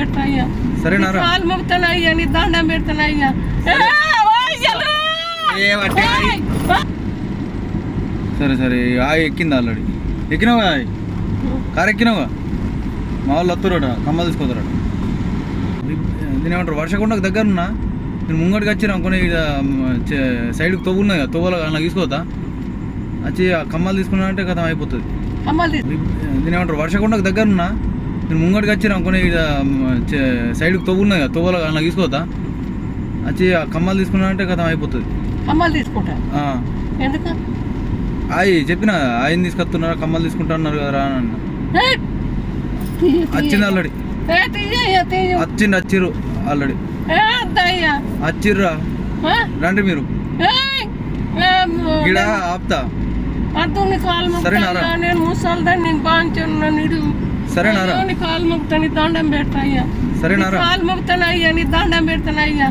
పెడతా అయ్యా. సరేనారా? కాలు మొక్కుతాను అయ్యా, నీ దండం పెడతాను అయ్యా. సరే సరే ఎక్కింది ఆల్రెడీ. ఎక్కినావా కారు ఎక్కినావా? మా వాళ్ళు వస్తారట, కమ్మలు తీసుకొస్తారట. దీని ఏమంటారు, వర్షకుండా దగ్గర ఉన్నా నేను ముంగడికి వచ్చినా అనుకుని సైడ్కి తవ్వు ఉన్నది కదా, తవ్వలో అలా తీసుకోవద్దా వచ్చి ఆ కమ్మలు తీసుకున్నా అంటే కథం అయిపోతుంది. దీని ఏమంటారు, వర్షకుండా దగ్గర ఉన్నా నేను ముంగడికి వచ్చినా అనుకుని సైడ్కి తవ్వు ఉన్నది కదా, తవ్వలో అలా తీసుకోవద్దా వచ్చి ఆ కమ్మలు తీసుకున్నా అంటే కథం అయిపోతుంది. కమ్మలు తీసుకుంటా ఎందుకు? చెప్పిన ఆయన తీసుకొస్తున్నారు, కమ్మలు తీసుకుంటా అన్నారు కదా రా అన్న. వచ్చింది ఆల్రెడీ, వచ్చిర్రు ఆల్రెడీ, వచ్చిర్రా రండి మీరు ఇక్కడ ఆపుతా. సరేనారా? నేను ముసల్దాన్ని, నేను బాగుంటున్నాను. సరేనారా? కాలు మొక్కుతాను, దండం పెడతా అయ్యా. సరేనారా? కాలు మొక్కుతాను అయ్యా, నీ దండం పెడతాను అయ్యా.